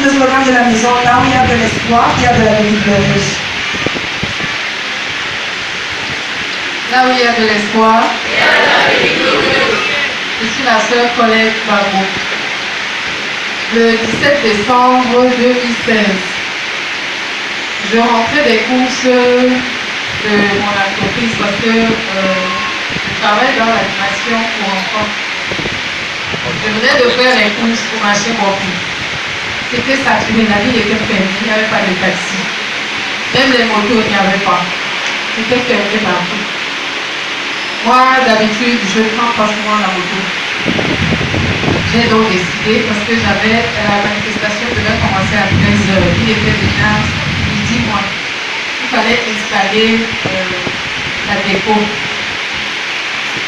le slogan de la maison, là où il y a de l'espoir, il y a de la vie glorieuse. Là où il y a de l'espoir, je suis la sœur Colette Babou. Le 17 décembre 2016, je rentrais des courses de mon entreprise parce que je travaille dans l'animation pour enfants. Je venais de faire les courses pour acheter mon prix. C'était saturé, la ville était fermée, il n'y avait pas de taxi. Même les motos, il n'y avait pas. C'était fermé partout. Moi, d'habitude, je prends pas souvent la moto. J'ai donc décidé, parce que la manifestation devait commencer à 13h. Il était déjà midi moins. Il fallait installer la déco.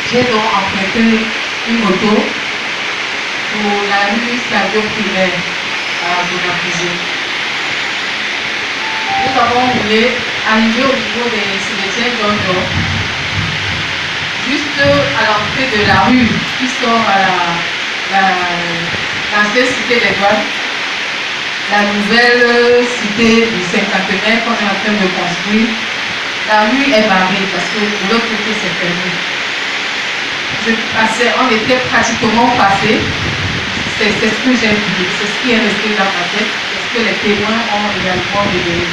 J'ai donc emprunté une moto pour la rue Stadio Primaire à Bonapizé. Nous avons voulu arriver au niveau des cimetières d'Ondo, juste à l'entrée de la rue qui sort à l'ancienne cité des douanes, la nouvelle cité du cinquantenaire qu'on est en train de construire. La rue est barrée parce que de l'autre côté c'est fermé. On était pratiquement passé. C'est ce que j'ai vu, c'est ce qui est resté dans ma tête, parce que les témoins ont également révélé.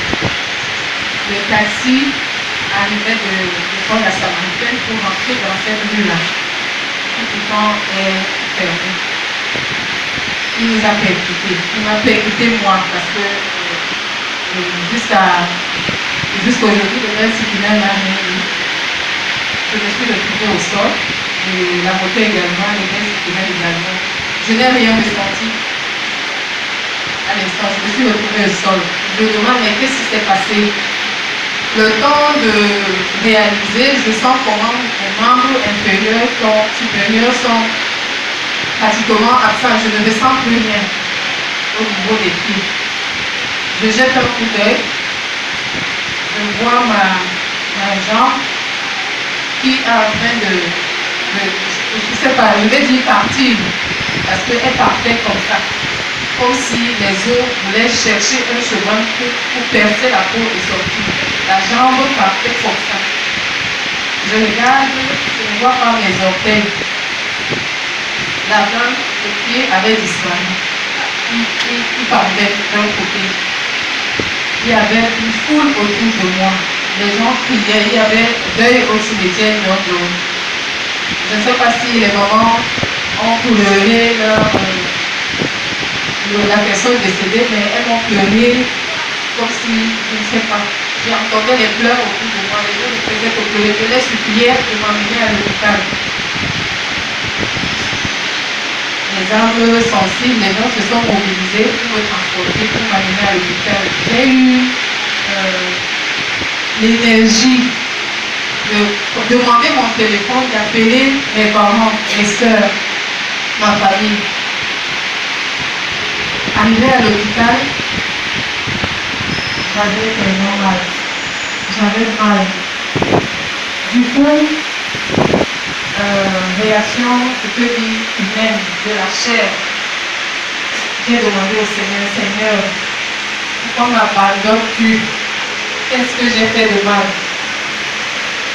Le taxi arrivait de l'école à Samaritaine pour rentrer dans cette rue-là. Tout le temps est fermé. Il nous a percuté. Il m'a percuté moi parce que jusqu'aujourd'hui, le maire Sikina n'a rien eu. Je me suis retrouvée au sol, et la moto également, le maire Sikina également. Je n'ai rien ressenti. À l'instant, je me suis retrouvée au sol. Je me demande, mais qu'est-ce qui s'est passé? Le temps de réaliser, je sens comment mes membres inférieurs supérieurs sont pratiquement absents. Je ne ressens plus rien au niveau des pieds. Je jette un coup d'œil. Je vois ma jambe qui est en train de je ne sais pas, je vais dire partir, parce qu'elle partait comme ça. Comme si les os voulaient chercher un chemin pour percer la peau et sortir. La jambe partait comme ça. Je regarde, je ne vois pas mes orteils. La jambe, le pied avait disparu. Il partait d'un côté. Il y avait une foule autour de moi. Les gens criaient, il y avait deuil au cimetière de je ne sais pas si les mamans ont pleuré la personne décédée, mais elles m'ont pleuré comme si, je ne sais pas, j'entendais les pleurs autour de moi, les gens me faisaient que pleurer, je les suppliais de m'emmener à l'hôpital. Les âmes sensibles, les gens se sont mobilisés pour me transporter, pour m'amener à l'hôpital. J'ai eu l'énergie de demander mon téléphone, d'appeler mes parents, mes soeurs, ma famille. Arrivé à l'hôpital, j'avais tellement mal. J'avais mal. Du coup, réaction, je peux dire humaine, de la chair. J'ai demandé au Seigneur, Seigneur, pourquoi m'abandonnes-tu? Qu'est-ce que j'ai fait de mal?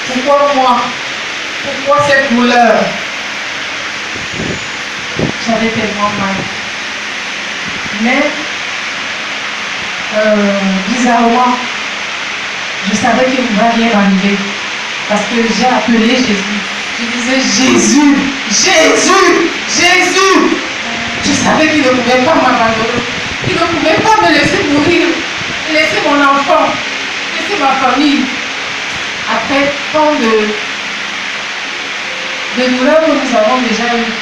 Pourquoi moi? Pourquoi cette douleur? J'avais tellement mal. Mais, bizarrement, je savais qu'il ne va rien arriver. Parce que j'ai appelé Jésus. Je disais, Jésus, Jésus, Jésus. Je savais qu'il ne pouvait pas m'abandonner. Il ne pouvait pas me laisser mourir. Laisser mon enfant. Laisser ma famille. Après tant de douleurs que nous avons déjà eues,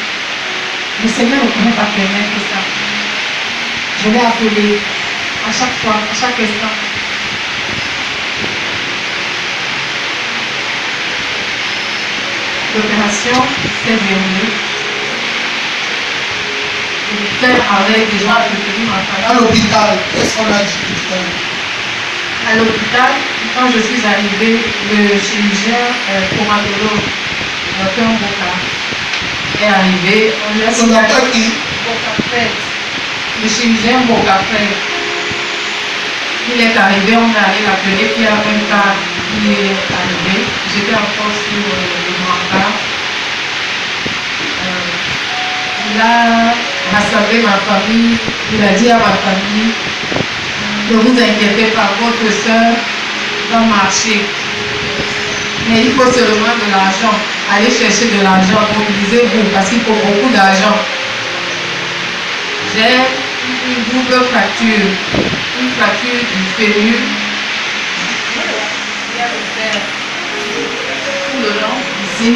le Seigneur ne pouvait pas permettre ça. Je l'ai appelé à chaque fois, à chaque instant. L'opération s'est déroulée. Le père avait déjà retenu ma famille. À l'hôpital, qu'est-ce qu'on a dit? À l'hôpital, quand je suis arrivée, le chirurgien traumatologue, Dr Boka, est arrivé. On lui a Son docteur qui? Boka Fred. Le chirurgien Bocafé, il est arrivé, on est allé l'appeler, puis il y a un cas qui est arrivé. J'étais encore sur le brancard. Il a rassemblé ma famille, il a dit à ma famille, ne vous inquiétez pas, votre soeur va marcher. Mais il faut seulement de l'argent. Allez chercher de l'argent, mobilisez-vous, parce qu'il faut beaucoup d'argent. J'ai une double fracture. Une fracture du fémur. Il y a le fer tout le long, ici.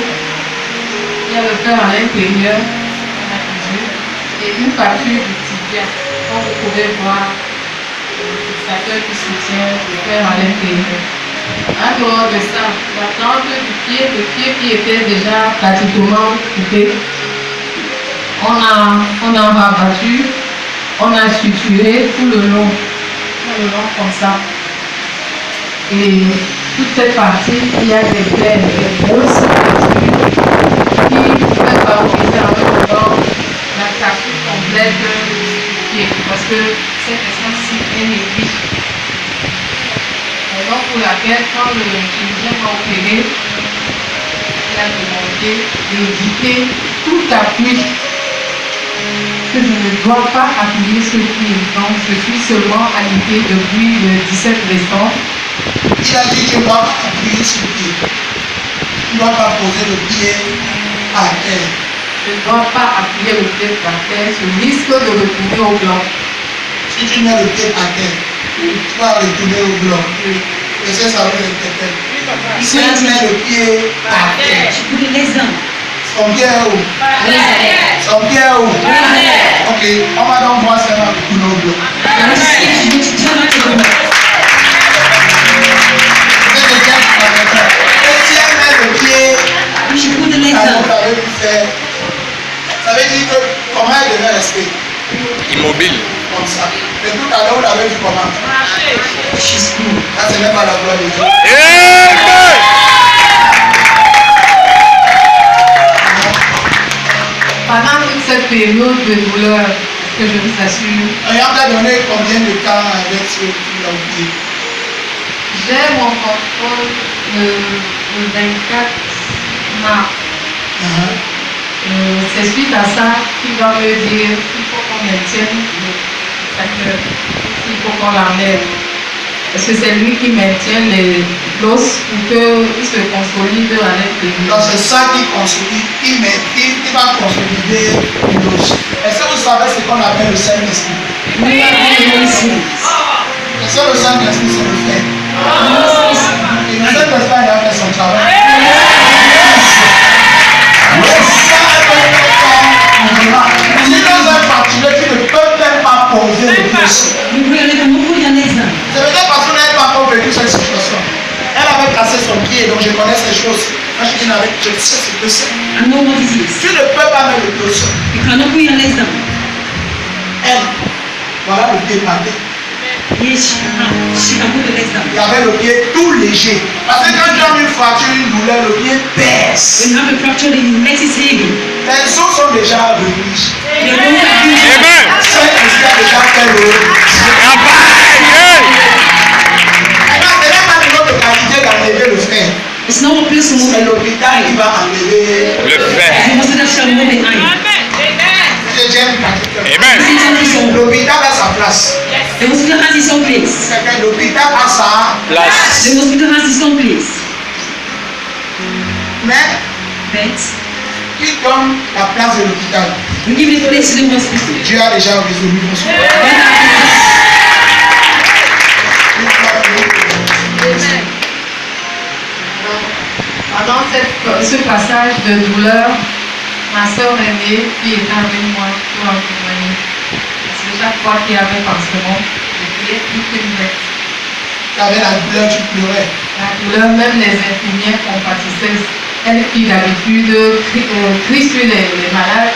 Il y a le fer à l'intérieur, et une fracture du tibia. Comme vous pouvez voir, le fixateur qui soutient le fer à l'intérieur. En dehors de ça, la plante du pied, le pied qui était déjà pratiquement coupé, on a rabattu, on a suturé tout le long comme ça. Et toute cette partie, il y a des plaies, des grosses qui pouvaient favoriser en même temps la cassure complète du pied, parce que cette essence-ci est néglige. Raison pour laquelle, quand le chirurgien m'a opéré, il a demandé d'éviter tout appui, que je ne dois pas appuyer ce pied. Donc, je suis seulement alitée depuis le 17 décembre. Il a dit qu'il ne doit pas appuyer sur le pied. Il ne doit pas poser le pied à terre. Je ne dois pas appuyer le pied par terre, je risque de retourner au blanc. Si tu mets le pied à terre, tu vas retourner au blanc. Et ça vous interpelle. Si tu mets le pied à terre, son pied est où? Son pied est où? Ok, on va donc voir ça dans le blanc. Ça veut dire que comment elle devait rester? Immobile. Comme ça. Mais tout à l'heure, vous l'avez vu comment? Là, ce n'est pas la gloire de Dieu. Pendant toute cette période de douleur, que je vous assure, Et on t'a donné combien de temps avec ce qu'il a oublié? j'ai mon contrôle le 24 mars. C'est suite à ça qu'il va me dire qu'il faut qu'on maintienne le facteur, qu'il faut qu'on l'enlève. Parce que c'est lui qui maintient l'os pour qu'il se consolide à l'intérieur. Donc c'est ça qui consolide, qui va consolider l'os. Est-ce que vous savez ce qu'on appelle le Saint-Esprit? Est-ce que le Saint-Esprit c'est le fait? Et le Saint-Esprit a fait son travail. Si dans un particulier, tu ne peux même pas poser le pied. C'est peut-être parce qu'on n'avait pas encore vécu cette situation. Elle avait cassé son pied, donc je connais ces choses. Moi je dis avec, je sais ce que c'est. Tu ne peux pas mettre le pied au sol. Elle, voilà le pied par terre. Il y avait le pied tout léger. Parce que quand tu as une fracture, une douleur, le pied pèse. Les os sont déjà revenus. Saint-Esprit a déjà fait le. Alors, ce n'est pas de notre qualité d'enlever le fer. C'est l'hôpital qui va enlever Le fait. Je j'aime pratiquement. Amen. L'hôpital a sa place. L'hôpital a sa Place. Mais qui donne la place de l'hôpital? Dieu a déjà résolu mon souhait. Pendant ce passage de douleur, ma soeur aînée qui était avec moi pour en témoigner. Parce que chaque fois qu'il y avait pansement, je priais plus qu'une bête. Tu avais la douleur, tu pleurais. La douleur, même les infirmières compatissaient. Elles qui d'habitude crient sur les malades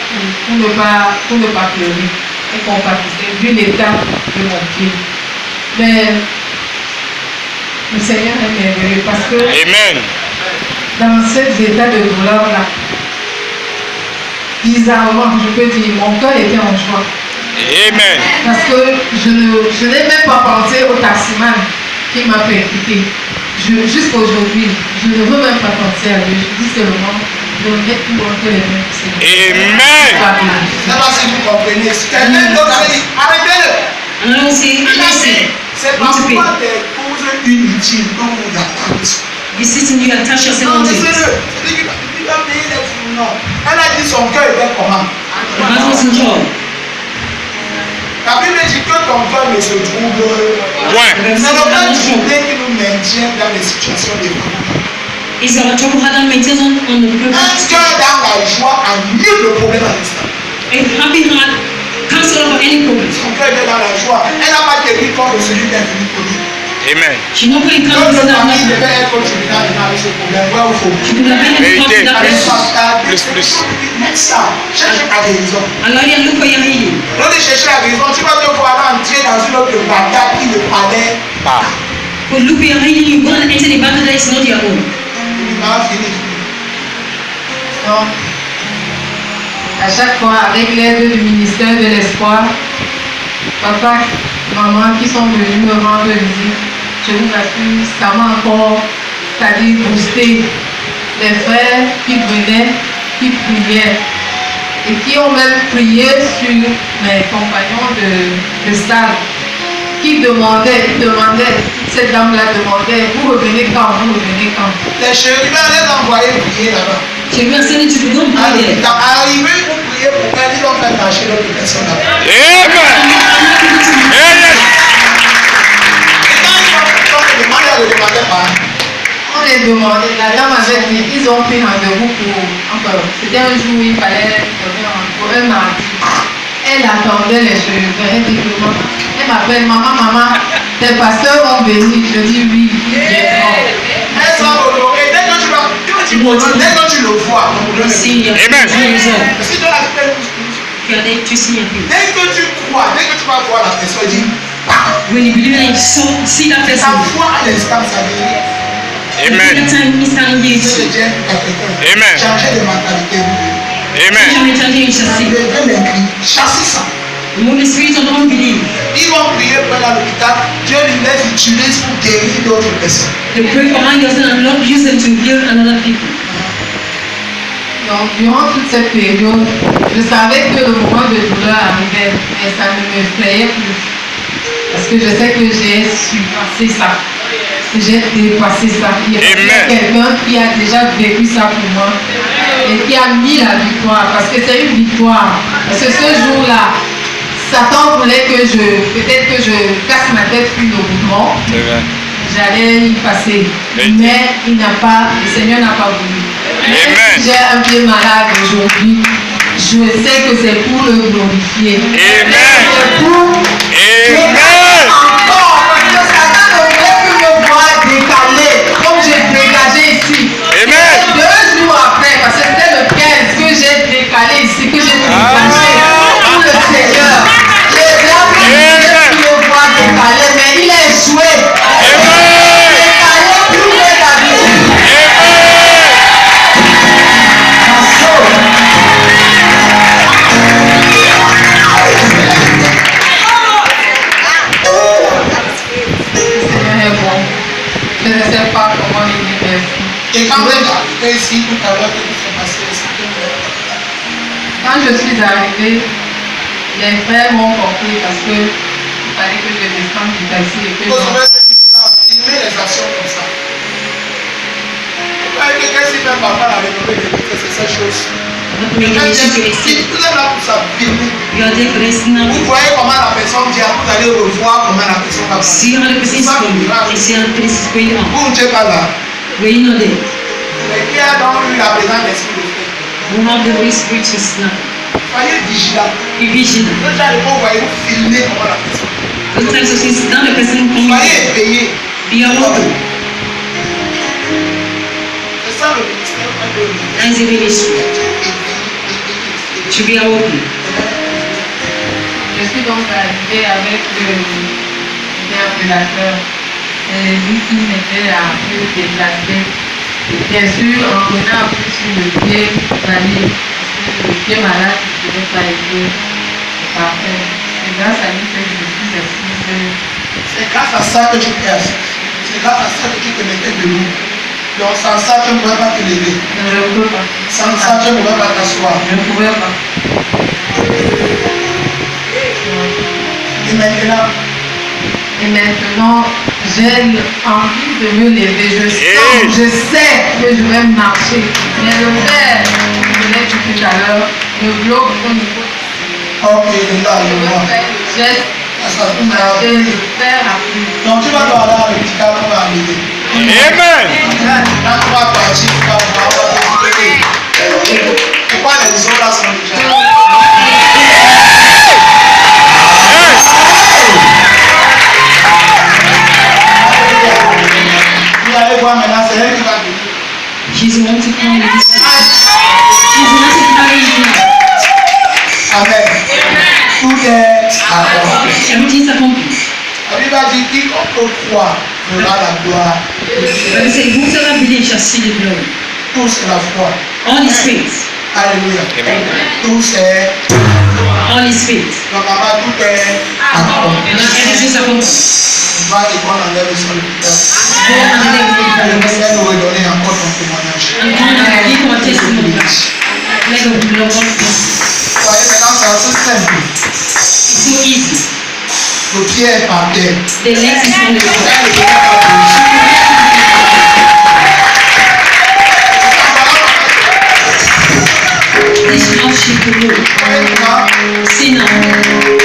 pour ne pas pleurer. Elles compatissaient vu l'état de mon pied. Mais le Seigneur est merveilleux parce que Amen. dans cet état de douleur-là, bizarrement, je peux dire, mon cœur était en joie. Amen. Parce que je n'ai même pas pensé au taximan qui m'a percuté. Jusqu'à aujourd'hui, je ne veux même pas penser à lui. Je dis seulement de me mettre tout entre les mains du Seigneur. Amen. C'est pas si vous comprenez. Si quelqu'un d'autre dit, arrêtez-le. Allons-y, allons-y. C'est parfois des causes inutiles dont vous attendez. You sit and you attach yourself Non, to it. laissez-le. C'est-à-dire qu'il va payer les fous. Non. Elle a dit son cœur était comment? The heart wasn't joy. La Bible dit que ton cœur ne se trouble. Ouais. C'est le cœur troublé qui nous maintient dans les situations de vie. Is our trouble heart that maintains on the Un purpose? cœur dans la joie annule le problème à l'instant. A happy heart cancels over any problem. Son cœur était dans la joie. Elle n'a pas guéri comme celui d'un Philippe. Amen. Donc She not going to come le to that famille man. devait être tribunal avec ce problème. Ouais ou faux? She could have been able to come to that person. Plus. Mets ça. Cherche la guérison. Allah, you look for your healing. Lorsque tu cherches la guérison, tu vas te voir entrer dans une autre bataille qui ne fallait pas. But look for your healing, you're going to enter the battle that is not your own. Il va finir. Donc, à chaque fois, avec l'aide du ministère de l'Espoir, papa, maman qui sont venus me rendre visite, je vous assure, ça m'a encore, c'est-à-dire boosté. Les frères qui venaient, qui priaient, et qui ont même prié sur mes compagnons de salle, qui demandaient, cette dame-là demandait, vous revenez quand? Les chérubins les envoyaient prier là-bas. She will send it to the room. Arrivé pour prier pour elle, ils ont fait marcher l'autre personne là-bas. On les demandait, la dame avait dit, ils ont pris rendez-vous pour, c'était un jour où il fallait donner rendez-vous, un mardi. Elle attendait les chérubins, elle dit que maman, elle m'appelle, maman, tes pasteurs vont venir. Je dis oui, ils viendront. Elles sont honorées. Dès que tu le vois, ton problème est See your réglé. result. Si tu as fait You are there to see your face. dès que tu crois, dès que tu vas voir la personne, dis, When you believe and you see that ta person, foi à l'instant, ça dit, every time he's standing here, je tiens à quelqu'un. Amen. Changer de mentalité. you shall see. Enlevez l'inclin. Chassez ça. Remove the spirit of unbelief. Ils vont prier pour à l'hôpital. Dieu les utilise pour guérir d'autres personnes. They pray for angels and Lord use them to heal another people. Donc, durant toute cette période, je savais que le moment de douleur arrivait, mais ça ne me frayait plus. Parce que je sais que j'ai surpassé ça. Que j'ai dépassé ça. Il y a quelqu'un qui a déjà vécu ça pour moi et qui a mis la victoire. Parce que c'est une victoire. Parce que ce jour-là, Satan voulait que peut-être que je casse ma tête une au mouvement. J'allais y passer. Mais il n'a pas, le Seigneur n'a pas voulu. Si j'ai un pied malade aujourd'hui, je sais que c'est pour le glorifier. C'est pour encore, parce que Satan ne voulait plus me voir décalé, comme j'ai dégagé ici. Et 2 jours après, parce que c'était le 15 que j'ai décalé ici, que j'ai dégagé pour le Seigneur. J'ai pu me voir décalé, mais il a échoué. Décalé plus rétabli. Je ne sais pas comment il est merci. Et quand vous êtes arrivé ici, tout à l'heure, qu'est-ce qui s'est passé? Quand je suis arrivée, les frères m'ont compris parce que il fallait que je descende du taxi et que Vous savez, filmer les actions comme ça. Vous voyez que qu'est-ce qu'il fait papa la rénové de toutes ces choses? Not making it to exist. Vous êtes là pour ça, filmer. You are there for this now. Vous voyez comment la personne vient, vous allez revoir comment la personne va See how the person is coming and see how the person is going on. Vous n'êtes pas là. Were you not there? Mais qui a donc eu la présence d'esprit de Dieu? Who have the Holy Spirit to snap? Soyez vigilants. Be vigilant. Quand j'arrive, vous voyez, vous filmez comment la personne. Sometimes you see now the person coming. Soyez éveillés. Be aware. C'est ça le ministère de That is the ministry. To be aware. je suis donc arrivée avec le déambulateur. Et lui qui m'était un peu déplacé. Bien sûr, en prenant un peu sur le pied malade. Le pied malade ne devait pas être parfait. C'est grâce à lui que je suis assise. C'est grâce à ça que tu es assis. C'est grâce à ça que tu te mettais debout. Donc sans ça, tu ne pouvais pas te lever. Je ne peux pas. Sans ça, tu ne pouvais pas t'asseoir. Je ne pouvais pas. Et maintenant, j'ai envie de me lever. Je sais que je vais marcher. Mais le frère qui venait tout à l'heure me bloque au niveau. ok, de là, Je je veux vois. faire le geste Ça, pour marcher, le faire après. donc tu vas parler à l'hôpital pour arriver. Amen. Quand tu vas partir, tu vas voir. Pourquoi les autres là sont déjà là? Vous allez voir maintenant, c'est elle qui va venir. Jésus wants to come with his Jésus wants to carry you. Amen. Tout est accompli. Everything's accomplished. La Bible a dit quiconque croit verra la gloire. Bible says, whosoever believes shall see the glory. Tout c'est la foi. All is faith. Alléluia. Amen. Tout c'est. All is faith. Donc là-bas, tout est accompli. And now everything's accomplished. Va et qu'on enlève sur le putain. Go and let go of Elle the va nous redonner encore ton témoignage. and come and give our testimony. Let the blood of God. Vous voyez maintenant, c'est assez simple. It's so easy. Le pied est par terre. The legs is on the Vous floor. avez le pied par terre. This mouth should be moved. Vous voyez maintenant, See now.